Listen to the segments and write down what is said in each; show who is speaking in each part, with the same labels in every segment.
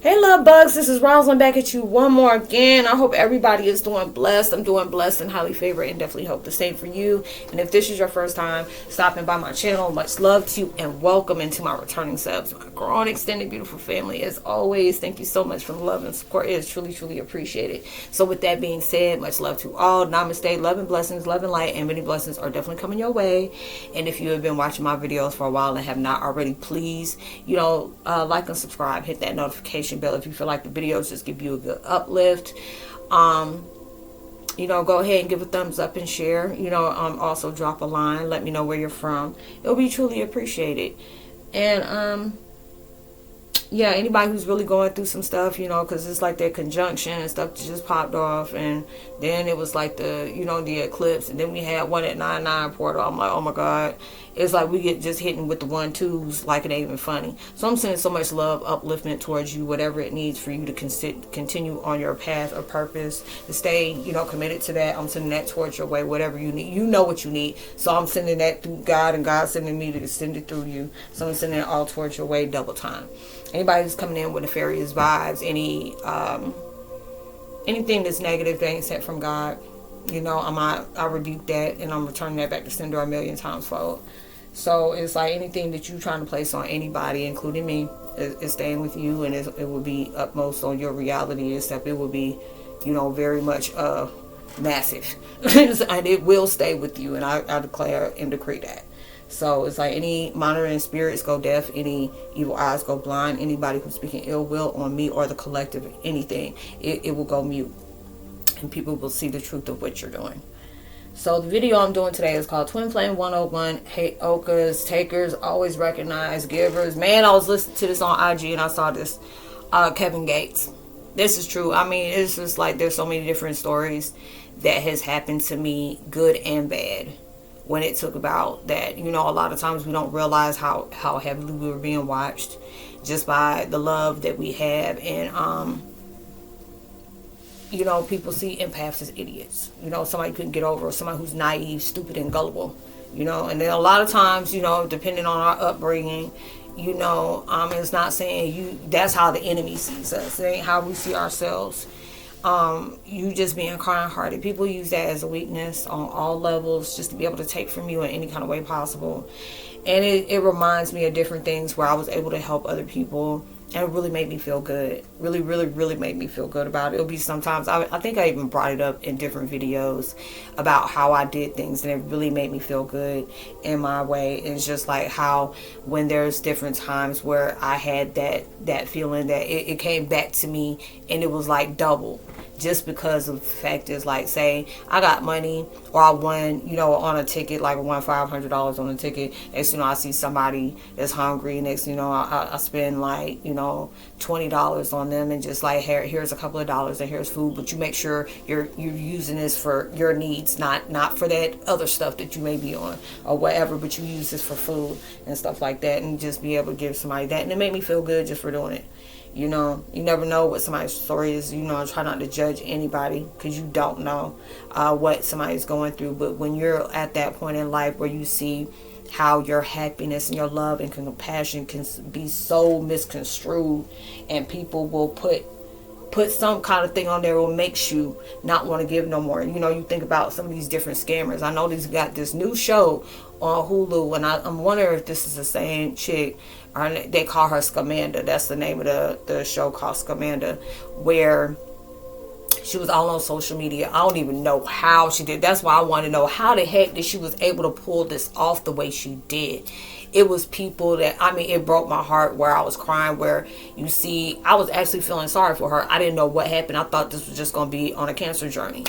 Speaker 1: Hey love bugs, this is Roslynn back at you one more again. I hope everybody is doing blessed. I'm doing blessed and highly favored and definitely hope the same for you. And if this is your first time stopping by my channel, much love to you and welcome into my returning subs, my growing extended beautiful family. As always, thank you so much for the love and support. It is truly appreciated. So with that being said, much love to all. Namaste, love and blessings, love and light, and many blessings are definitely coming your way. And if you have been watching my videos for a while and have not already, please, like and subscribe, hit that notification bell if you feel like the videos just give you a good uplift. Go ahead and give a thumbs up and share. Also drop a line, let me know where you're from. It'll be truly appreciated. And yeah, anybody who's really going through some stuff, because it's like their conjunction and stuff just popped off, and then it was like the eclipse, and then we had one at 99 portal. I'm like, oh my God. It's like we get just hitting with the 1-2s like it ain't even funny. So I'm sending so much love, upliftment towards you, whatever it needs for you to continue on your path of purpose, to stay, committed to that. I'm sending that towards your way, whatever you need. You know what you need. So I'm sending that through God, and God's sending me to send it through you. So I'm sending it all towards your way, double time. Anybody who's coming in with nefarious vibes, anything that's negative that ain't sent from God, I rebuke that, and I'm returning that back to sender a million times fold. So it's like anything that you're trying to place on anybody, including me, is staying with you, and it will be utmost on your reality, except it will be, very much massive, and it will stay with you, and I declare and decree that. So it's like any monitoring spirits go deaf, any evil eyes go blind, anybody who's speaking ill will on me or the collective, anything, it will go mute, and people will see the truth of what you're doing. So the video I'm doing today is called Twin Flame 101, Heyokas, takers, always recognize, givers. Man, I was listening to this on IG and I saw this, Kevin Gates. This is true. I mean, it's just like there's so many different stories that has happened to me, good and bad, when it took about that. A lot of times we don't realize how heavily we were being watched just by the love that we have. And, people see empaths as idiots. Somebody couldn't get over, or somebody who's naive, stupid, and gullible. And then a lot of times, depending on our upbringing, it's not saying that's how the enemy sees us. It ain't how we see ourselves. You just being kind-hearted. People use that as a weakness on all levels, just to be able to take from you in any kind of way possible. And it reminds me of different things where I was able to help other people, and it really made me feel good. Really made me feel good about it. It'll be sometimes, I think I even brought it up in different videos about how I did things, and it really made me feel good in my way. It's just like how when there's different times where I had that feeling that it came back to me, and it was like double. Just because of the fact is, like, say I got money, or I won, on a ticket, like I won $500 on a ticket. Next, I see somebody that's hungry. Next, I spend like, $20 on them, and just like, here's a couple of dollars, and here's food. But you make sure you're using this for your needs, not for that other stuff that you may be on or whatever. But you use this for food and stuff like that, and just be able to give somebody that, and it made me feel good just for doing it. You never know what somebody's story is. Try not to judge anybody, because you don't know what somebody's going through. But when you're at that point in life where you see how your happiness and your love and compassion can be so misconstrued, and people will put some kind of thing on there will makes you not want to give no more. You think about some of these different scammers. I know these got this new show on Hulu, and I'm wondering if this is the same chick. They call her Scamanda. That's the name of the show, called Scamanda, where she was all on social media. I don't even know how she did. That's why I want to know how the heck that she was able to pull this off the way she did. It was people that, it broke my heart, where I was crying, where I was actually feeling sorry for her. I didn't know what happened. I thought this was just going to be on a cancer journey,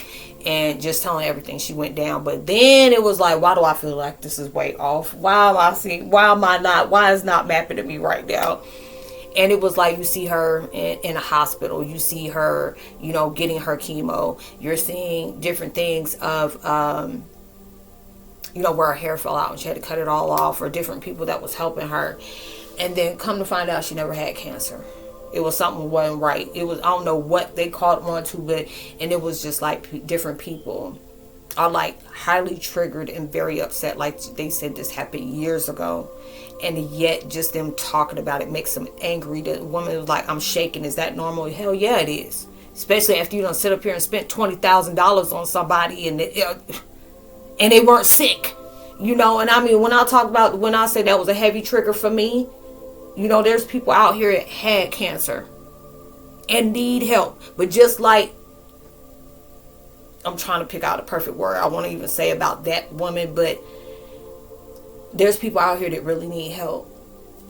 Speaker 1: and just telling everything she went down. But then it was like, why do I feel like this is way off? Why is not mapping to me right now? And it was like, you see her in a hospital. You see her, getting her chemo. You're seeing different things of, where her hair fell out and she had to cut it all off, or different people that was helping her. And then come to find out, she never had cancer. It was something wasn't right. It was, I don't know what they caught on to, but, and it was just like different people are like highly triggered and very upset. Like they said, this happened years ago, And yet just them talking about it makes them angry. The woman was like, I'm shaking. Is that normal? Hell yeah, it is. Especially after you done sit up here and spent $20,000 on somebody and they weren't sick. And I mean, when I say that was a heavy trigger for me, there's people out here that had cancer and need help. But just like, I'm trying to pick out a perfect word I want to even say about that woman, but there's people out here that really need help.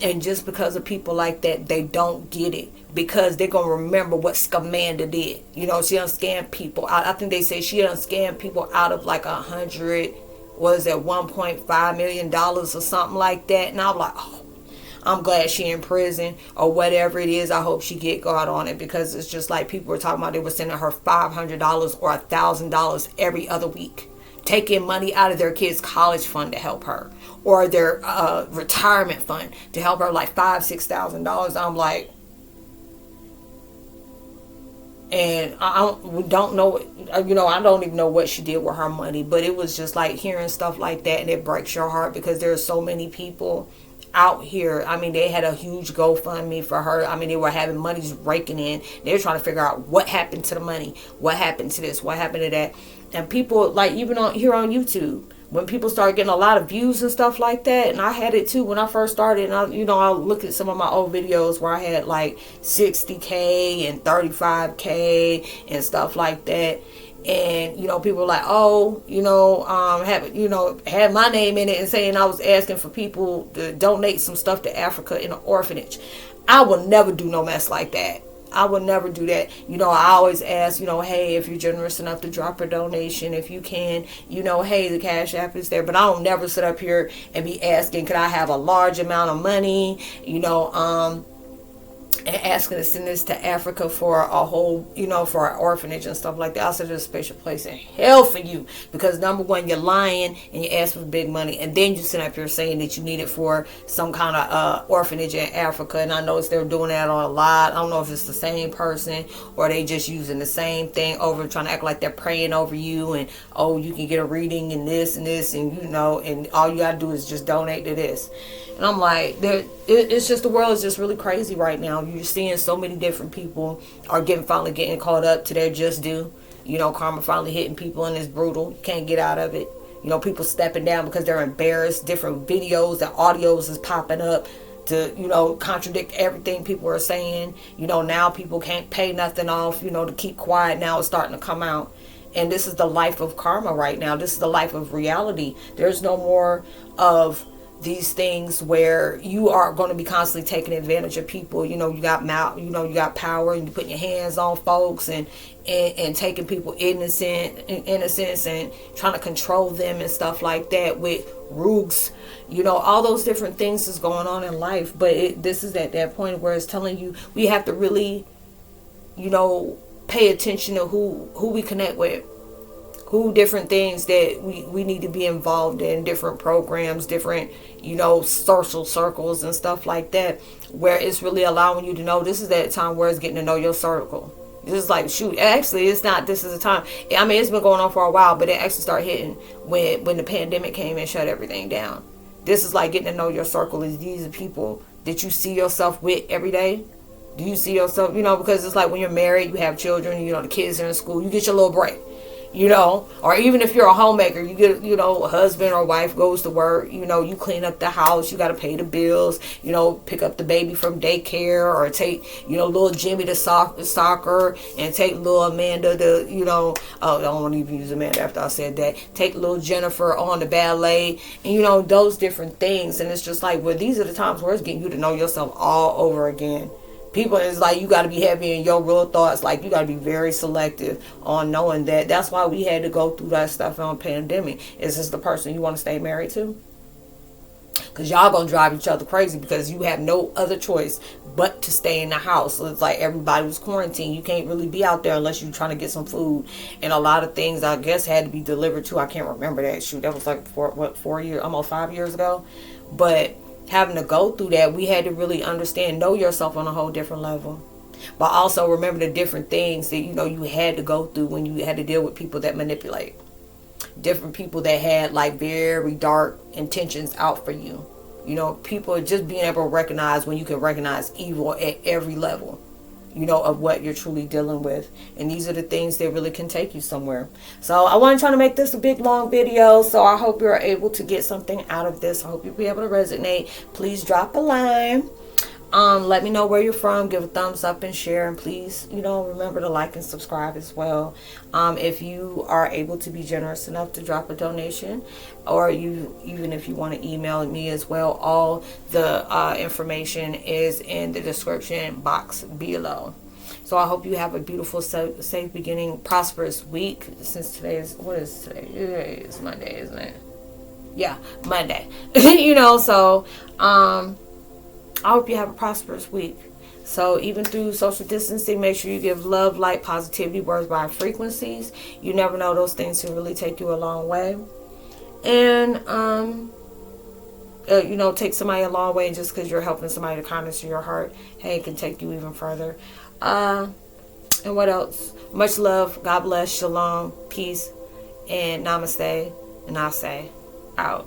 Speaker 1: And just because of people like that, they don't get it, because they're going to remember what Scamanda did. She done scammed people. I think they say she done scammed people out of like $1.5 million or something like that. And I'm like, oh, I'm glad she in prison or whatever it is. I hope she get God on it, because it's just like people were talking about they were sending her $500 or $1,000 every other week, taking money out of their kids' college fund to help her, or their retirement fund to help her, like $5,000-$6,000. I'm like, and I don't know, I don't even know what she did with her money, but it was just like hearing stuff like that, and it breaks your heart, because there's so many people out here. I mean, they had a huge GoFundMe for her. I mean, they were having money raking in. They were trying to figure out what happened to the money, what happened to this, what happened to that. And people, like, even here on YouTube, when people start getting a lot of views and stuff like that, and I had it too when I first started, and I look at some of my old videos where I had like 60K and 35K and stuff like that. And people were like, oh, had my name in it, and saying I was asking for people to donate some stuff to Africa in an orphanage. I will never do no mess like that. I would never do that. I always ask, hey, if you're generous enough to drop a donation, if you can, hey, the Cash App is there. But I don't never sit up here and be asking, could I have a large amount of money, and asking to send this to Africa for a whole, for an orphanage and stuff like that. I said, there's a special place in hell for you, because number one, you're lying and you ask for big money, and then you sit up here saying that you need it for some kind of orphanage in Africa. And I noticed they're doing that on a lot. I don't know if it's the same person or they just using the same thing over, trying to act like they're praying over you, and oh, you can get a reading and this and this, and and all you gotta do is just donate to this. And I'm like, it's just, the world is just really crazy right now. You're seeing so many different people are finally getting caught up to their just due. Karma finally hitting people, and it's brutal. You can't get out of it. People stepping down because they're embarrassed. Different videos and audios is popping up to, contradict everything people are saying. Now people can't pay nothing off, to keep quiet. Now it's starting to come out. And this is the life of karma right now. This is the life of reality. There's no more of these things where you are going to be constantly taking advantage of people. You got power, and you putting your hands on folks and taking people innocence and trying to control them and stuff like that with rugs. All those different things is going on in life. But this is at that point where it's telling you we have to really, pay attention to who we connect with. Different things that we need to be involved in, different programs, different, social circles and stuff like that, where it's really allowing you to know this is that time where it's getting to know your circle. It's just like, shoot, actually, it's not, this is the time. I mean, it's been going on for a while, but it actually started hitting when the pandemic came and shut everything down. This is like getting to know your circle. These are people that you see yourself with every day. Do you see yourself, because it's like when you're married, you have children, the kids are in school, you get your little break. Or even if you're a homemaker, you get, a husband or wife goes to work, you clean up the house, you got to pay the bills, pick up the baby from daycare, or take, little Jimmy to soccer, and take little Amanda to, I don't want to even use Amanda after I said that, take little Jennifer on the ballet, and those different things. And it's just like, well, these are the times where it's getting you to know yourself all over again. People, it's like you got to be heavy in your real thoughts. Like, you got to be very selective on knowing that. That's why we had to go through that stuff on pandemic. Is this the person you want to stay married to? Because y'all going to drive each other crazy, because you have no other choice but to stay in the house. So it's like everybody was quarantined. You can't really be out there unless you're trying to get some food. And a lot of things, I guess, had to be delivered to. I can't remember that. Shoot, that was like 4 years, almost 5 years ago. But having to go through that, we had to really understand, know yourself on a whole different level. But also remember the different things that, you had to go through when you had to deal with people that manipulate. Different people that had like very dark intentions out for you. You know, people just being able to recognize when you can recognize evil at every level, you know, of what you're truly dealing with. And these are the things that really can take you somewhere. So I want to try to make this a big, long video. So I hope you're able to get something out of this. I hope you'll be able to resonate. Please drop a line. Let me know where you're from. Give a thumbs up and share. And please, you know, remember to like and subscribe as well. If you are able to be generous enough to drop a donation, or even if you want to email me as well, all the information is in the description box below. So I hope you have a beautiful, safe beginning, prosperous week. Since today is, what is today? Today is Monday, isn't it? Yeah, Monday. You know, so I hope you have a prosperous week. So even through social distancing, make sure you give love, light, positivity, words, vibe, frequencies. You never know, those things can really take you a long way. And you know, take somebody a long way. And just because you're helping somebody, the kindness of your heart, hey, it can take you even further. And what else? Much love. God bless. Shalom. Peace. And namaste. And I say out.